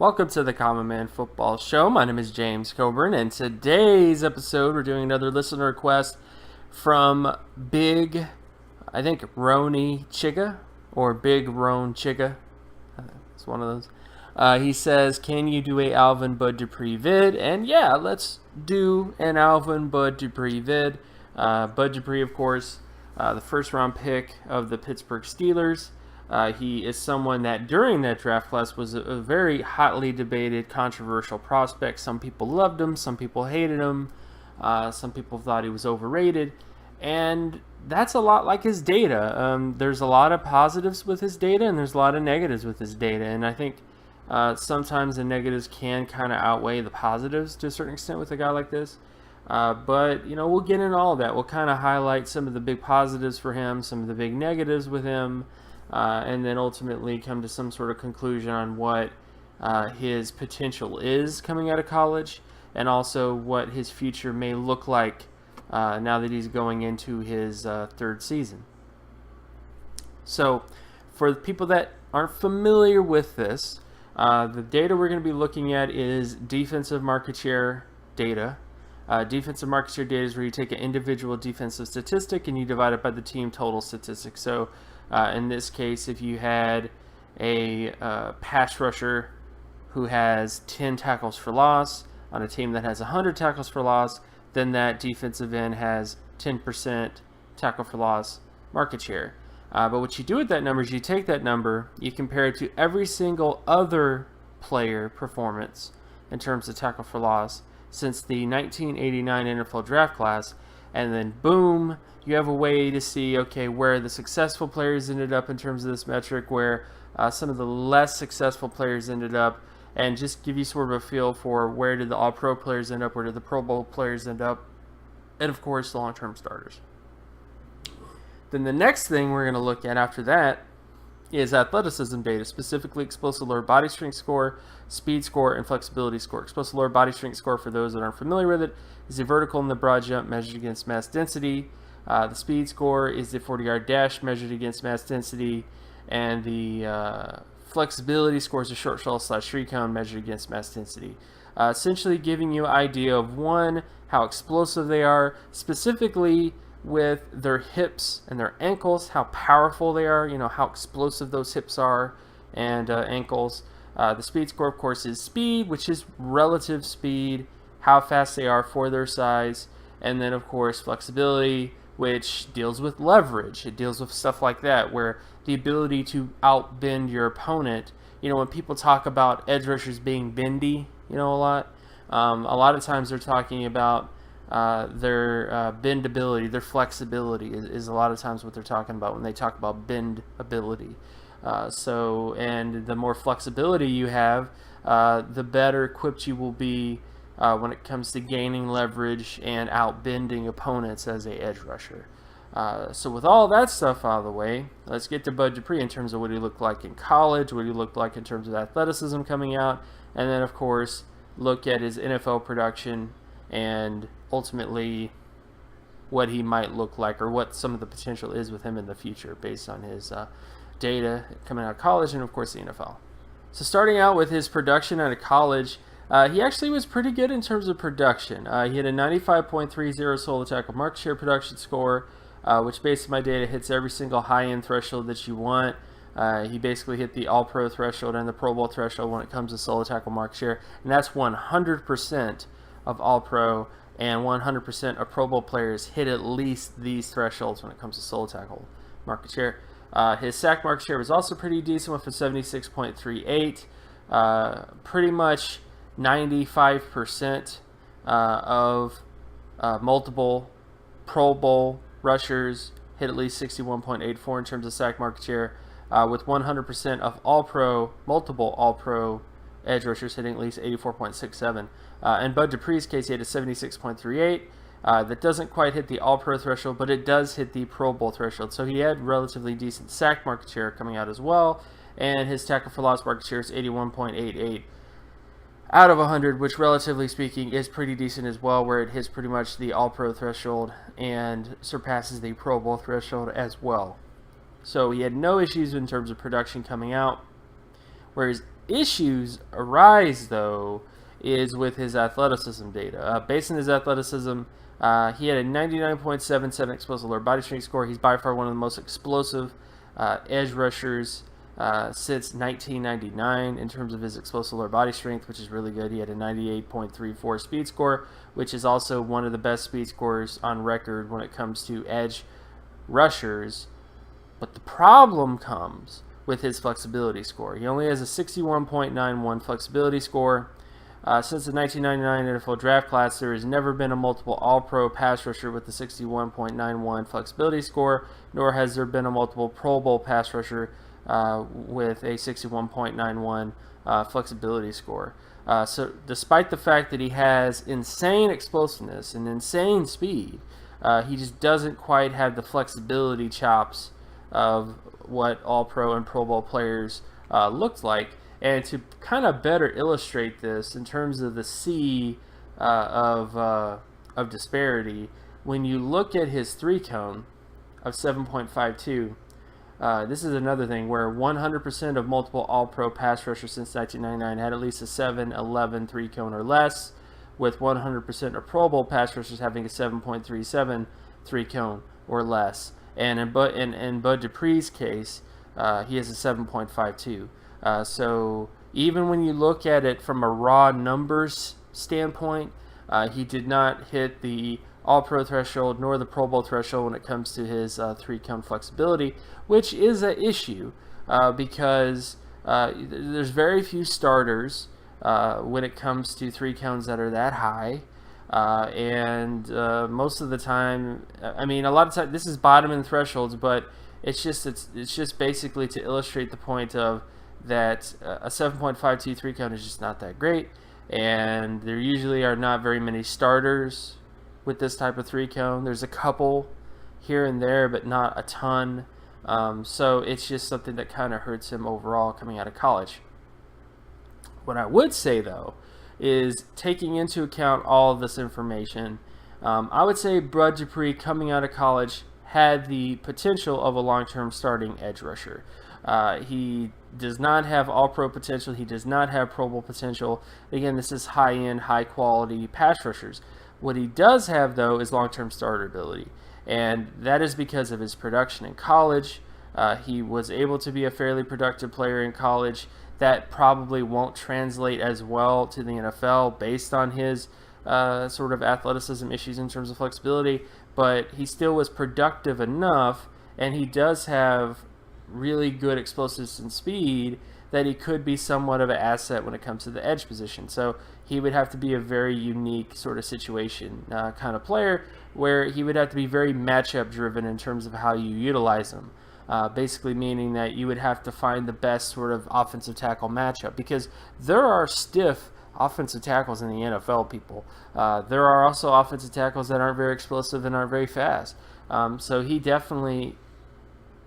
Welcome to the Common Man Football Show. My name is James Coburn, and today's episode we're doing another listener request from Big, I think Roni Chiga or Big Roan Chiga. It's one of those. He says, "Can you do a Alvin Bud Dupree vid?" And yeah, let's do an Alvin Bud Dupree vid. Bud Dupree, of course, the first round pick of the Pittsburgh Steelers. He is someone that during that draft class was a very hotly debated, controversial prospect. Some people loved him, some people hated him, some people thought he was overrated, and that's a lot like his data. There's a lot of positives with his data, and there's a lot of negatives with his data, and I think sometimes the negatives can kind of outweigh the positives to a certain extent with a guy like this. But, we'll get into all of that. We'll kind of highlight some of the big positives for him, some of the big negatives with him, and then ultimately come to some sort of conclusion on what his potential is coming out of college, and also what his future may look like now that he's going into his third season. So, for the people that aren't familiar with this, the data we're going to be looking at is defensive market share data. Defensive market share data is where you take an individual defensive statistic and you divide it by the team total statistic. So, in this case, if you had a pass rusher who has 10 tackles for loss on a team that has 100 tackles for loss, then that defensive end has 10% tackle for loss market share. But what you do with that number is you take that number, you compare it to every single other player performance in terms of tackle for loss since the 1989 NFL draft class, and then boom, you have a way to see, okay, where the successful players ended up in terms of this metric, where some of the less successful players ended up, and just give you sort of a feel for where did the All-Pro players end up, where did the Pro Bowl players end up, and of course the long-term starters. Then the next thing we're going to look at after that is athleticism data, specifically explosive lower body strength score, speed score, and flexibility score. Explosive lower body strength score, for those that aren't familiar with it, is the vertical and the broad jump measured against mass density. The speed score is the 40-yard dash measured against mass density, and the flexibility score is the short shuttle / three cone measured against mass density. Essentially giving you an idea of, one, how explosive they are, specifically with their hips and their ankles, how powerful they are, how explosive those hips are and ankles. The speed score, of course, is speed, which is relative speed, how fast they are for their size. And then, of course, flexibility, which deals with leverage. It deals with stuff like that, where the ability to outbend your opponent. When people talk about edge rushers being bendy, a lot of times they're talking about their bendability, their flexibility is a lot of times what they're talking about when they talk about bendability. And the more flexibility you have, the better equipped you will be when it comes to gaining leverage and outbending opponents as a edge rusher. So with all that stuff out of the way, let's get to Bud Dupree in terms of what he looked like in college, what he looked like in terms of athleticism coming out, and then of course look at his NFL production and ultimately what he might look like, or what some of the potential is with him in the future based on his data coming out of college and of course the NFL. So starting out with his production out of college, he actually was pretty good in terms of production. He had a 95.30 solo tackle market share production score, which based on my data hits every single high-end threshold that you want. He basically hit the All-Pro threshold and the Pro Bowl threshold when it comes to solo tackle market share, and that's 100% of All-Pro, and 100% of Pro Bowl players hit at least these thresholds when it comes to solo tackle market share. His sack market share was also pretty decent, with a 76.38. Pretty much 95% of multiple Pro Bowl rushers hit at least 61.84 in terms of sack market share, with 100% of multiple All-Pro edge rushers hitting at least 84.67. In Bud Dupree's case, he had a 76.38. That doesn't quite hit the All-Pro threshold, but it does hit the Pro Bowl threshold. So he had relatively decent sack market share coming out as well, and his tackle for loss market share is 81.88 out of 100, which relatively speaking is pretty decent as well, where it hits pretty much the All-Pro threshold and surpasses the Pro Bowl threshold as well. So he had no issues in terms of production coming out, whereas issues arise, though, is with his athleticism data. Based on his athleticism, he had a 99.77 explosive lower body strength score. He's by far one of the most explosive edge rushers since 1999 in terms of his explosive lower body strength, which is really good. He had a 98.34 speed score, which is also one of the best speed scores on record when it comes to edge rushers. But the problem comes with his flexibility score. He only has a 61.91 flexibility score. Since the 1999 NFL draft class, there has never been a multiple All-Pro pass rusher with a 61.91 flexibility score, nor has there been a multiple Pro Bowl pass rusher with a 61.91 flexibility score. So despite the fact that he has insane explosiveness and insane speed, he just doesn't quite have the flexibility chops of what All-Pro and Pro Bowl players looked like. And to kind of better illustrate this in terms of the sea of disparity, when you look at his 3-cone of 7.52, this is another thing where 100% of multiple All-Pro pass rushers since 1999 had at least a 7.11 3-cone or less, with 100% of Pro Bowl pass rushers having a 7.37 3-cone or less. And in Bud Dupree's case, he has a 7.52. So even when you look at it from a raw numbers standpoint, he did not hit the All-Pro threshold nor the Pro Bowl threshold when it comes to his 3-cone flexibility, which is an issue because there's very few starters when it comes to 3-cones that are that high. And most of the time, I mean, a lot of times this is bottom in thresholds, but it's just basically to illustrate the point of that a 7.52 3-cone is just not that great, and there usually are not very many starters with this type of 3-cone. There's a couple here and there, but not a ton. So it's just something that kind of hurts him overall coming out of college. What I would say, though, is taking into account all of this information, I would say Bud Dupree coming out of college had the potential of a long-term starting edge rusher. He does not have All-Pro potential. He does not have Pro Bowl potential. Again, this is high-end, high-quality pass rushers. What he does have, though, is long-term starter ability, and that is because of his production in college. He was able to be a fairly productive player in college. That probably won't translate as well to the NFL based on his sort of athleticism issues in terms of flexibility, but he still was productive enough, and he does have really good explosiveness and speed that he could be somewhat of an asset when it comes to the edge position. So he would have to be a very unique sort of situation kind of player where he would have to be very matchup driven in terms of how you utilize him. Basically meaning that you would have to find the best sort of offensive tackle matchup, because there are stiff offensive tackles in the NFL, people. There are also offensive tackles that aren't very explosive and aren't very fast. So he definitely,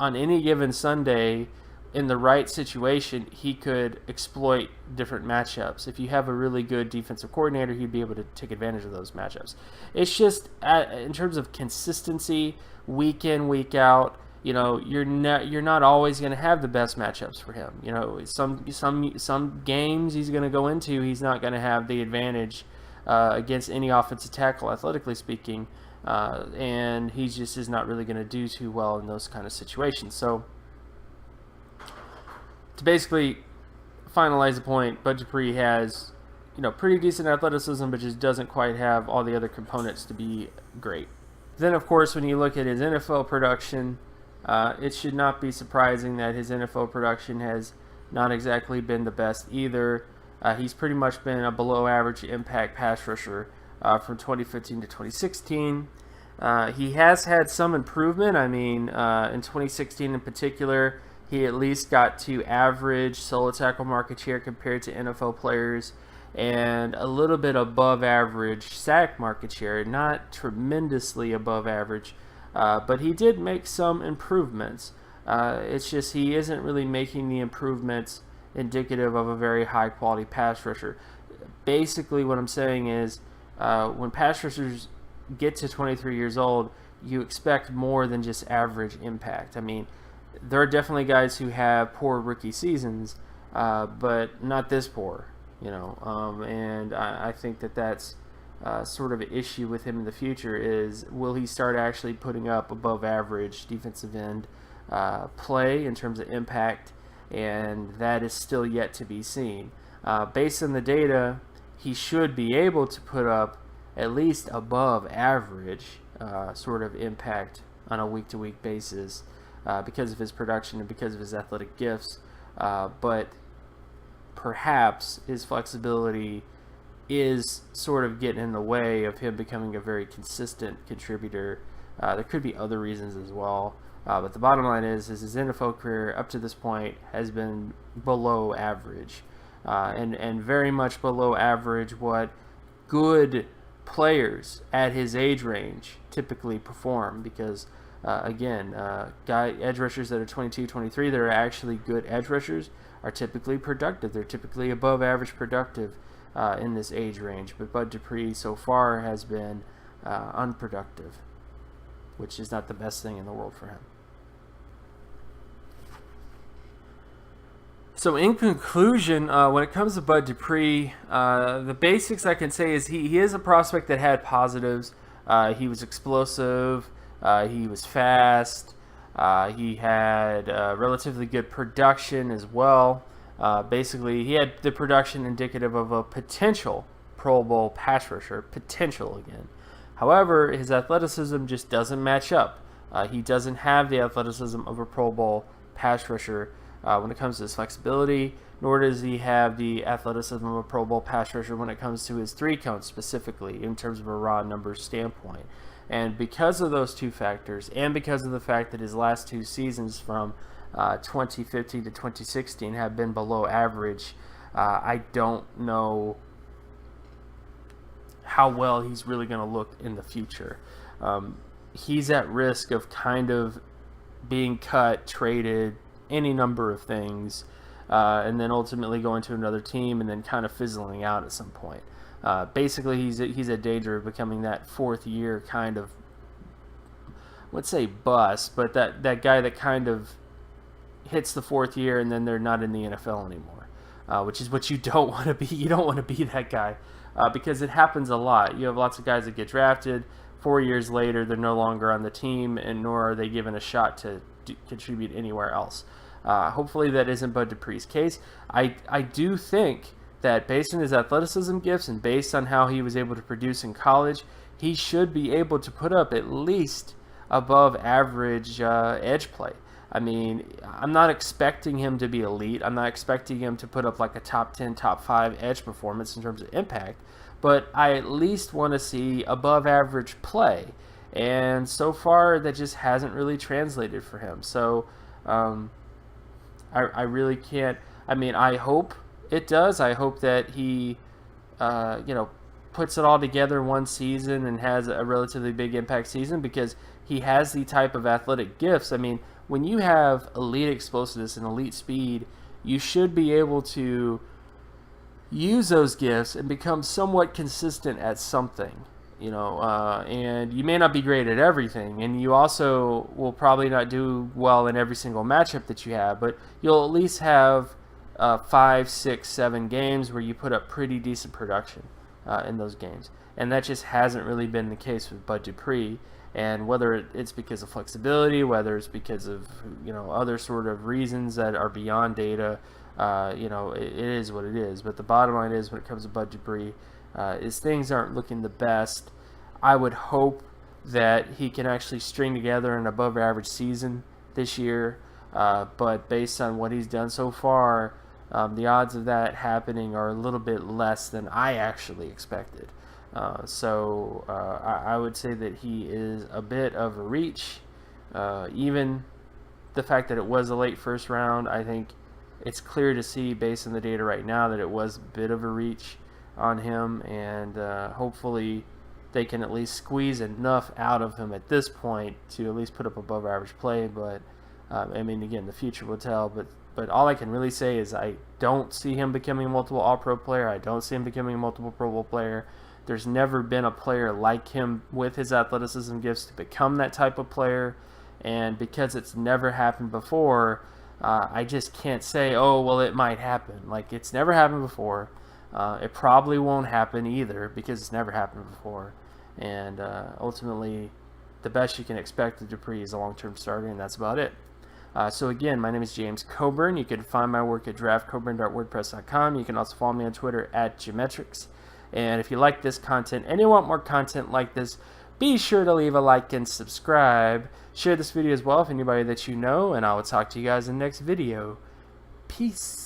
on any given Sunday, in the right situation, he could exploit different matchups. If you have a really good defensive coordinator, he'd be able to take advantage of those matchups. It's just, in terms of consistency, week in, week out, you know, you're not always going to have the best matchups for him. You know, some games he's going to go into, he's not going to have the advantage against any offensive tackle, athletically speaking, and he just is not really going to do too well in those kind of situations. So to basically finalize the point, Bud Dupree has, you know, pretty decent athleticism, but just doesn't quite have all the other components to be great. Then, of course, when you look at his NFL production, it should not be surprising that his NFL production has not exactly been the best either. He's pretty much been a below-average impact pass rusher from 2015 to 2016. He has had some improvement. I mean, in 2016 in particular, he at least got to average solo tackle market share compared to NFL players, and a little bit above average sack market share, not tremendously above average, but he did make some improvements. It's just he isn't really making the improvements indicative of a very high quality pass rusher. Basically what I'm saying is when pass rushers get to 23 years old, you expect more than just average impact. I mean, there are definitely guys who have poor rookie seasons, but not this poor, and I think that's sort of an issue with him in the future is will he start actually putting up above average defensive end play in terms of impact, and that is still yet to be seen. Based on the data, he should be able to put up at least above average sort of impact on a week-to-week basis because of his production and because of his athletic gifts, but perhaps his flexibility is sort of getting in the way of him becoming a very consistent contributor. There could be other reasons as well, but the bottom line is his NFL career up to this point has been below average, and very much below average what good players at his age range typically perform, because edge rushers that are 22, 23 that are actually good edge rushers are typically productive. They're typically above average productive in this age range. But Bud Dupree so far has been unproductive, which is not the best thing in the world for him. So in conclusion, when it comes to Bud Dupree, the basics I can say is he is a prospect that had positives. He was explosive. He was fast. He had relatively good production as well. Basically, he had the production indicative of a potential Pro Bowl pass rusher, potential again. However, his athleticism just doesn't match up. He doesn't have the athleticism of a Pro Bowl pass rusher when it comes to his flexibility, nor does he have the athleticism of a Pro Bowl pass rusher when it comes to his three counts specifically in terms of a raw numbers standpoint. And because of those two factors, and because of the fact that his last two seasons from 2015 to 2016 have been below average, I don't know how well he's really going to look in the future. He's at risk of kind of being cut, traded, any number of things, and then ultimately going to another team and then kind of fizzling out at some point. Basically, he's a danger of becoming that fourth year kind of, let's say bust, but that guy that kind of hits the fourth year and then they're not in the NFL anymore, which is what you don't want to be. You don't want to be that guy because it happens a lot. You have lots of guys that get drafted. 4 years later, they're no longer on the team, and nor are they given a shot to contribute anywhere else. Hopefully that isn't Bud Dupree's case. I do think that based on his athleticism gifts and based on how he was able to produce in college, he should be able to put up at least above average edge play. I mean, I'm not expecting him to be elite. I'm not expecting him to put up like a top 10, top 5 edge performance in terms of impact, but I at least want to see above average play. And so far, that just hasn't really translated for him. So I really can't. I mean, I hope it does. I hope that he, puts it all together one season and has a relatively big impact season, because he has the type of athletic gifts. I mean, when you have elite explosiveness and elite speed, you should be able to use those gifts and become somewhat consistent at something, and you may not be great at everything, and you also will probably not do well in every single matchup that you have, but you'll at least have 5, 6, 7 games where you put up pretty decent production in those games. And that just hasn't really been the case with Bud Dupree. And whether it's because of flexibility, whether it's because of other sort of reasons that are beyond data, it is what it is. But the bottom line is, when it comes to Bud Dupree, is things aren't looking the best. I would hope that he can actually string together an above average season this year. But based on what he's done so far, the odds of that happening are a little bit less than I actually expected. So I would say that he is a bit of a reach. Even the fact that it was a late first round, I think it's clear to see based on the data right now that it was a bit of a reach on him, and hopefully they can at least squeeze enough out of him at this point to at least put up above average play. But again, the future will tell. But all I can really say is I don't see him becoming a multiple All-Pro player. I don't see him becoming a multiple Pro Bowl player. There's never been a player like him with his athleticism gifts to become that type of player. And because it's never happened before, I just can't say, oh, well, it might happen. Like, it's never happened before. It probably won't happen either because it's never happened before. And ultimately, the best you can expect of Dupree is a long-term starter, and that's about it. So again, my name is James Coburn. You can find my work at draftcoburn.wordpress.com. You can also follow me on Twitter at Geometrics. And if you like this content and you want more content like this, be sure to leave a like and subscribe. Share this video as well with anybody that you know, and I will talk to you guys in the next video. Peace.